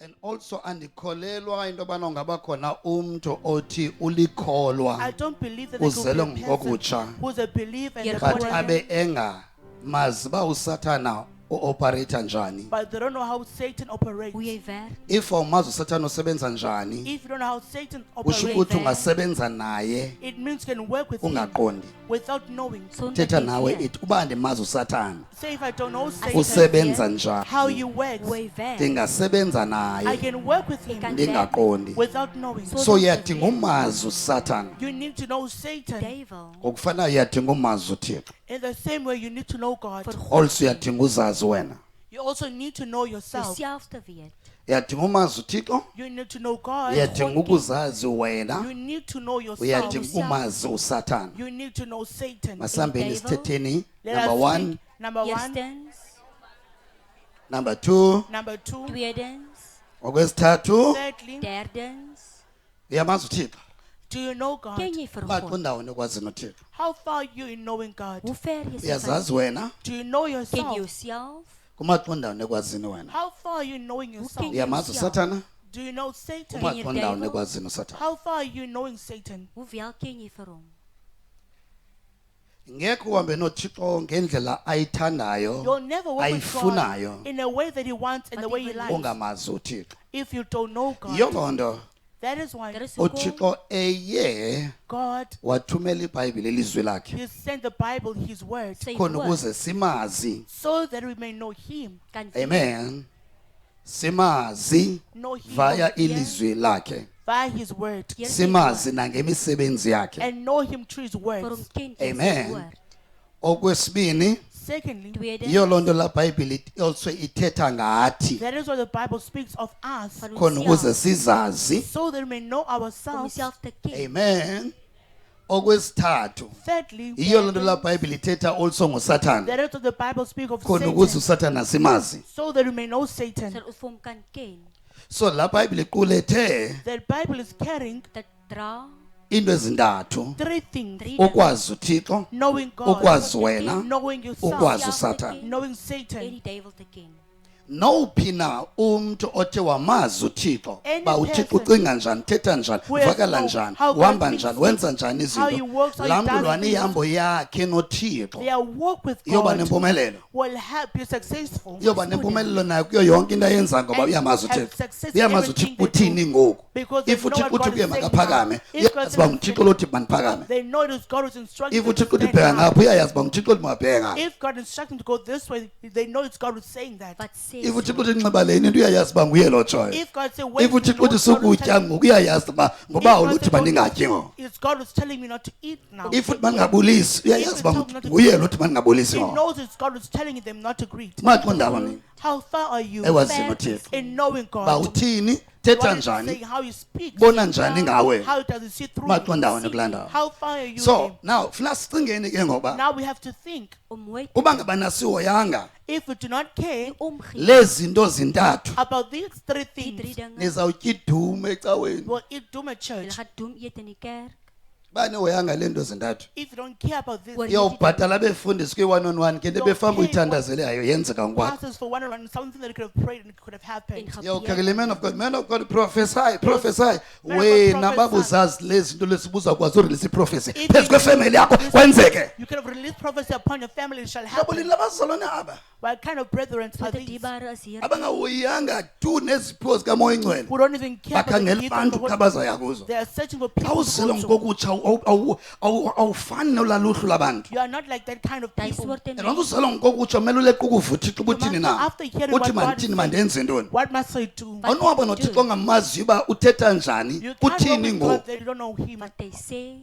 And also andikholelwa into yobana ungaba khona umntu othi ulikholwa I don't believe that there could uzelwe be a ngokutsha person who's a believer and Yeah, they're but born abe again, engamazi uba usathana uoperator njani. but they don't know how Satan operates. Hoe jy werk. If awumazi usathana usebenza njani, If you don't know how Satan kusho operates, ukuthi ungasebenza naye it means you can work with him ungaqondi. without knowing. Sonder Thetha te nawe weet ithi uba andimazi usathana Say if I don't know Satan, usebenza how njani, you work, hoe jy werk. ndingasebenza I naye can work with him kan ndingaqondi. without knowing. So- So uyadinga umazi usathana You need to know Satan. Duivel. ngokufanayo uyadinga umazi uthixo, In the same way, you need to know God. Vir God also uyadinga uzazi wena. You also need to know yourself. jouself te weet. Uyadinga umazi uthixo, You need to know God. uyadinga ukuzazi wena, You need to know yourself. uyadinga umazi usathana. You need to know Satan. Masambeni devil. sithetheni. Let Number us 1, think. Number 1. Eerstens, number 2, Number 2. tweedens, okwesithathu Thirdly, derdens. uyamazi uthixo. do you know God? Ken jy vir Uba God? qondawoni ekwazini uthixo. How far are you in knowing God? Hoe ver jy Uyazazi wena Do you know Ken yourself? jouself? kumaqondawoni ekwazini wena. How far are you knowing yourself? can Uyamazi yourself. usathana Do you know Satan? Ken jy kumaqondawoni duivel? ekwazini usathana. How far are you knowing Satan? Hoeveel ken jy vir hom? Ngeke uhambe nothixo ngendlela ayithandayo You'll never work with ayifunayo God in a way that He wants and the way He likes. ungamazi uthixo. If you don't know God, Yiyo loo nto that is why Daar is hoekom uthixo eye God, wathumela ibhayibhile ilizwi lakhe He sent the Bible, His word, sy khona woord ukuze simazi. so that we may know Him. kan weet. Amen. Simazi Know Him via again ilizwi lakhe, by His word. Eer sy simazi woord. nangemisebenzi yakhe. And know Him through His Vir hom words. ken jy sy Amen. woord. Okwesibini, Secondly, Tweedens, yiyo loo nto la bhayibhile also ithetha ngathi that is why the Bible speaks of us, van khona ukuze onsself, sizazi. so that we may know om ourselves. jouself te ken. Amen. Okwesithathu, Thirdly, yiyo loo nto la bhayibhile ithetha also ngosathana that is what the Bible speaks of khona ukuze Satan, usathana simazi. so that we may know Satan. Sodat ons vir hom kan ken. So la bhayibhile iqulethe That Bible is carrying Dit dra into ezintathu: three things: drie dinge. ukwazi uthixo, knowing God, ukwazi wena, knowing yourself, ukwazi Jouself te usathana. ken knowing en Satan. die duivel te ken. Nowuphi na umntu othe wamazi uthixo Any ba uthixo person ucinga njani, thetha njani, who has uvakala known njani, how God uhamba thinks, njani, wenza njani how he izinto, works, how he laa does mbulwane things. ihambo yakhe nothixo Their walk with iyoba God nempumelelo. will help you successful. Iyoba nempumelelo nayo kuyo yonke into ayenza ngoba And uyamazi have uthixo. success in Uyamazi everything uthixo they do. uthini ngoku. Because they If know uthixo what uthi God kuye is saying makaphakame, now. If God uyayazi uba says- nguthixo lothi maniphakame. They know that God is instructing If them to uthixo uthi stand bheka up. ngapha, uyayazi uba nguthixo lothi mabheka ngapha. If God instructs them to go this way, they know it's God who's saying that. Wat sê If sy? uthixo uthi nxiba le into, uyayazi uba nguye lotshoyo. If God says, wait, If uthixo uthi sukutya ngoku, uyayazi uba ngoba uluthi mandingatyi ngoku. it's God who's telling me not to eat now. If uthi mandingabulisi, uyayazi uba nguye lo uthi mandingabulisi He ngoku. knows it's God who's telling them not to greet. Maqondaba nini How far are you ekwazini uthixo in knowing ba God? uthini, What thetha is he saying? njani, How he speaks? bona njani ngawe. How does he see through you? Maqondawoni kulaa ndawo. How far are you So in? now funa sicingeni ke ngoba Now we have to think. Om mooi te uba ngaba nasihoyanga If we do not care omgee. lezi zinto zintathu about these three Die drie things, dinge. nizawutya idume ecaweni. we'll eat doom at Julle church. gaan doem eet in die kerk. Banehoyanga le nto zintathu If you don't care about this, Well, iyawubhatala befundisi kwi-1-on-1 ke nto befanga uyithandazelayo yenzeka ngokwakho. pastors for one on one, something that could have prayed and it could have En happened. Yawukhangela man gebed. of God, prophesy, prophesy. Man of God, Wena prophesy. babuzazi lezi zinto lesibuza kwazi urelease prophecy If phezu you- kwefamily yakho kwenzeke. You could have released prophecy upon your family, it shall Ngabulini happen. labazalwane aba What kind of brethren are Wat 'n these? dierbare is hier. abangahoyanga tu neziphiwo zikamoya ingcwele, Who don't even care about the bakhangela gifts of abantu the Holy xa bazaya kuzo. They are searching for people. Xa to uzile go to. ngokokutsha awufani nolaa luhlu labantu. You are not like that kind of Daai people. soorte And mense. uzalwa ngokokutsha umele uleqa ukuva uthixo uba You uthini must- na, after hearing uthi what God mandithini, is mandenze ntoni. What must I do? What Awunohamba can you nothixo do? ongamaziyo uba uthetha njani, You can't walk uthini with ngoku. God that you don't know Him. Wat hy sê.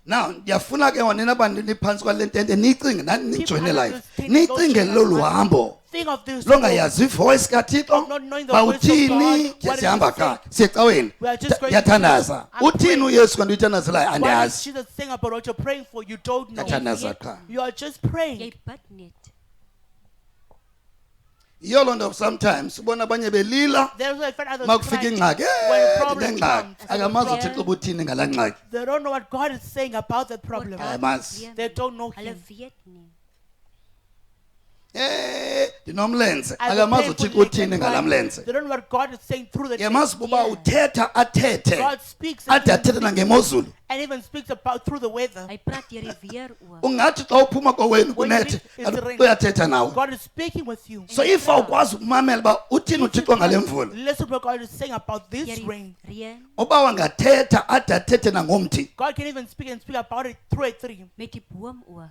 Now ndiyafuna ke wanena bantu niphantsi kwale ntente niyicinge nani nijoyine under live, this tent, niyicinge those lolu who are- hambo Think of this. longayazi ivoice kathixo Of not knowing the voice of bawuthini God, ke what is sihamba he saying? qha siyecaweni We are just going yathandaza. to- I'm Uthini praying. uyesu kanti uyithandazelayo What is andiyazi. Jesus saying about what you're praying for? You don't know. Yathandaza qha. You are just praying. Jy bid net. Yiyo loo nto sometimes ubona abanye belila There's why I find others makufika crying ingxaki, when problem ndinengxaki, comes. akamazi uthixo ubuthini ngalaa ngxaki. They don't know what God is saying about that problem. Oor daardie Mas. probleem. They don't know Hulle Him. weet nie. ndinomlenze I have a akamazi painful uthixo leg uthini and ngala cry. mlenze They don't know what God is saying through the yamazi text. uba Yeah. uthetha athethe God speaks ade athethe nangemozulu and even speaks about through the weather. Hy praat deur die weer ook. ungathi xa uphuma kowenu When you kunethe read, it's kaloku rain. uyathetha nawe God is speaking with you. so if awukwazi ukumamela uba uthini uthixo ngale mvula Listen to what God is saying about Deur this die rain. reën uba wangathetha ade athethe nangomthi God can even speak about it through a tree. met die boom ook.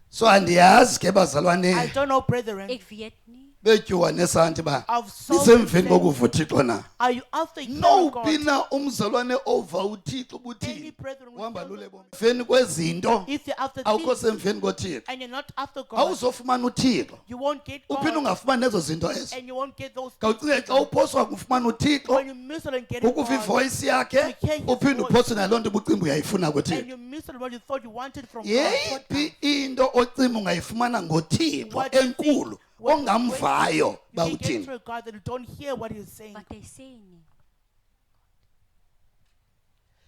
so andiyazi ke I bazalwane don't know, brethren. Ek weet nie. betyuwa nesanti ba Of salt lisemveni and kokuva uthixo na Are you after hearing nowuphi God? na umzalwane ova uthixo Any ubuthini brethren will uhamba tell lule them, bomi emveni kwezinto if you're after awukho things semveni kothixo and you're not after God, awuzofumana uthixo you won't get uphinde God ungafumani nezo zinto ezo and you won't get those khawucinge things. xa uphoswa kufumana uthixo When you miss it and get it ukuva God, ivoyisi yakhe to hear his uphinde voice. uphoswe naloo nto ubucimba uyayifuna and kuthixo you miss it what you thought you wanted from God. yeyiphi into ocima ungayifumana ngothixo What you think- enkulu what ongamvayo you ba can get uthini through God that you don't hear what he's saying. Wat hy sê nie.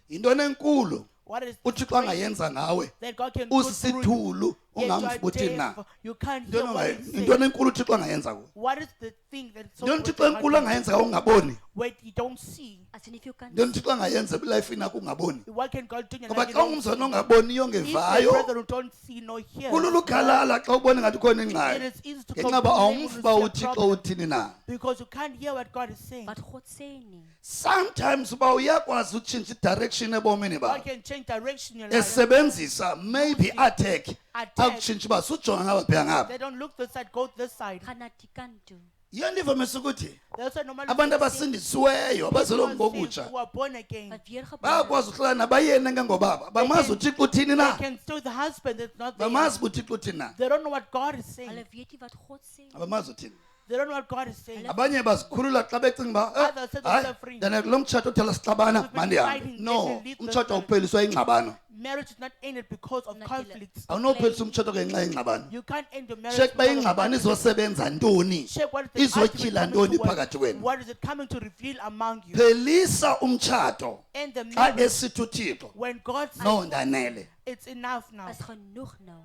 yintoni enkulu What is uthixo great angayenza ngawe that God can do through you? usisithulu Yet you ungamva are uthini na deaf. You can't hear Yintoni what ongaye- he's yintoni saying. enkulu uthixo angayenza kuwe What is the thing that's so yintoni great uthixo that enkulu God can angayenza do? ka ungaboni Wait, you don't see. As in if you can yintoni uthixo angayenza ebilifini yakho ungaboni What can God do in your ngoba life? xa ungumzalwane ongaboniyo If the ongevayo brethren who don't see nor hear, kulula ukhalala xa ubona ngathi khona it ingxaki is easy to ngenxa uba complain when you awumva see uba a uthixo problem uthini na because you can't hear what God is saying. wat God sê nie. sometimes uba uyakwazi utshintsha idirection ebomini God bakho can change direction in your life. esebenzisa maybe attack Attack. akutshintsha uba sujonga ngapha ngapha They don't look this side, go this side. Gaan na die kant toe. yiyo nto ivamisa ukuthi They also normally abantu say abasindisiweyo people abazelwe are saved ngokutsha who are born again. Wat weergebore. bayakwazi uhlala nabayeni engengobaba bamazi can- uthixo uthini They na can still the husband that's not there. bamazi uba uthixo uthini na They don't know what God is saying. Hulle weet nie wat God sê nie. abamazi uthini They don't know what God is saying. abanye bazikhulula xa becinga uba Others say they're free. then lo mtshato uthela sixabana We've been mandihambe fighting, no let me leave this umtshato marriage. awupheliswa ingxabano Marriage is not ended because of Not conflicts. awunophelisa umtshato ngenxa yengxabano You can't end your marriage. shek uba because of ingxabano conflict. izosebenza ntoni Check what is the argument izotyhila coming ntoni to work. phakathi kwenu What is it coming to reveal among you? phelisa umtshato And the xa marriage, esithi uthixo when God says no ndanele it's enough now, Is genoeg nou.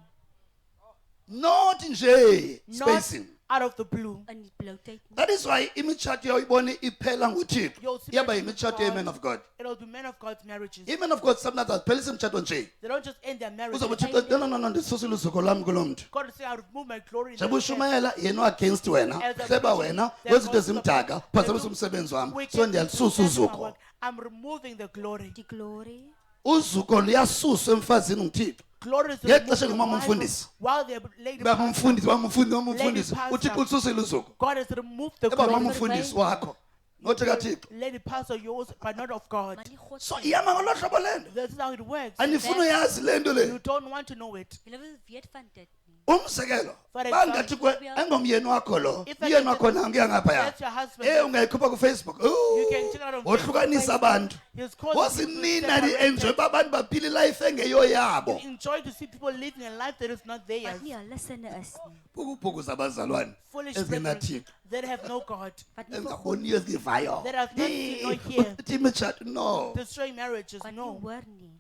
not nje not spacing out of the blue. In die blou tyd nie. that is why imitshato yawuyibone iphela nguthixo You'll see iyaba marriages yimitshato of ye-man God. of god It'll be men of God's marriages. i-man of god sometimes aziphelisa imitshato nje They don't just end their marriage. uzobe uthixo no ndisusile uzuko lwam kulo mntu God will say, I remove my glory. in njengoba this man." ushumayela yena against wena As a hleba preacher, wena there wezinto goes the- ezimdaka they phazamisa look umsebenzi wam wicked, so ndiyalisusa that's my uzuko work. I'm removing the glory. Die glory. uzuko luyasuswa emfazini nguthixo Glory is Ngexesha removed from ngumama wives umfundisi. while they're lady uba pastor. ngumfundisi wamfundisi pastor. uthixo ulisusile uzuko God has removed the eba glory. mama umfundisi wakho nothi kathixo Lady pastor yours, but not of God. Maar nie God so sê. ihamba ngolo hlobo le nto This is how it works. andifuna uyazi le nto le You don't want to know it. Julle wil weet van dit nie. umzekelo For bangathi example, engomyeni wakho lo If I uyeni can- wakho nankuya ngaphaya That's your husband. ungayikhupha kufacebook You can check it out on wohlukanisa Facebook. abantu He's causing people to wozinina separate li-enjoy uba abantu baphile ilife engeyoyabo You enjoy to see people living a life that is not theirs. Wat nie hulle sinne is nie. bhukubhuku zabazalwane Foolish brethren ezingenathixo that have no God. Wat nie vir God engaboniyo ezivayo That have not seen nor hear. uthi imitshato no Destroying marriages. wat nie No. hoor nie.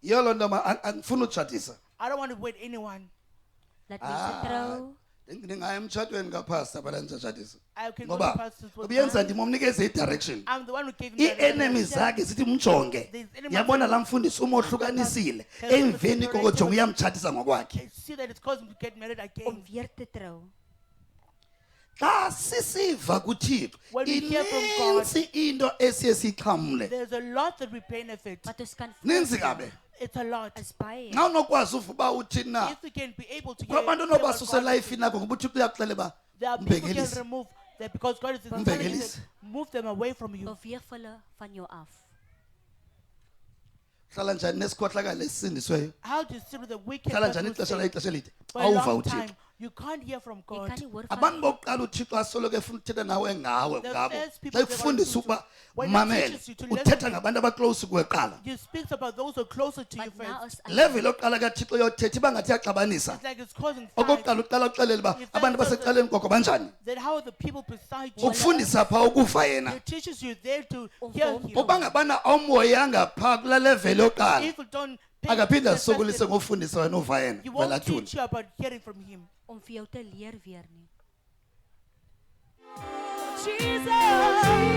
yiyo loo nto andifuna utshatisa I don't want to wait anyone. Laat mense trou. ndingaya emtshatweni kapasta phana ndizatshatisa I can go ngoba to pastors with ubuyenza God. ndim omnikeze idirection I'm the one who gave him the ii-enemy direction. zakhe zithi mjonge These enemies yabona laa mfundisi umohlukanisile emveni koko jonga uyamtshatisa ngokwakhe I see that it's causing him to get married again. Om weer te trou. xa sisiva kuthixo When we hear from God, inintsi into esiye siyixhamle there's a lot that we benefit. Wat ons kan ninzi kabe It's a lot. is baie. nxa unokwazi uva uba uthini na If we can be able to hear kwabantu hear what onobasusa God is elayifini akho ngoba uthixo uyakuxela uba there are people who can mbhekelise remove that because God is telling you Mbhekelise. that move them away from you. Beweeg hulle van jou af. hlala njani nesikhohlakala esisindisiweyo How do you see with the wicked hlala person njani who ixesha say, ixesha elide for a awuva long uthixo time? You can't hear from Jy God. kan nie hoor van abantu bokuqala uthixo asoloko efuna uthetha nawe ngawe The ngabo first people xa they ekufundisa want to- ukuba when he mamele teaches you to listen uthetha to- ngabantu abaklose kuwe kuqala He speaks about those who are closer to you but now first. is level yokuqala kathixo yothetha iba ngathi yaxabanisa It's like it's causing fight. okokuqala uqala uxelele uba If abantu that's basecaleni koko banjani Then how are the people beside you? ukufundisa phaa ukuva He yena teaches you there to Of hear whom? him. uba ngabana awumoyanga phaa kulaa level yokuqala If you don't pain, akaphinde the asisokolise testimony. ngofundisa wena uva yena He won't welathuni teach you about hearing from him. om vir jou te leer weer nie. Jesus.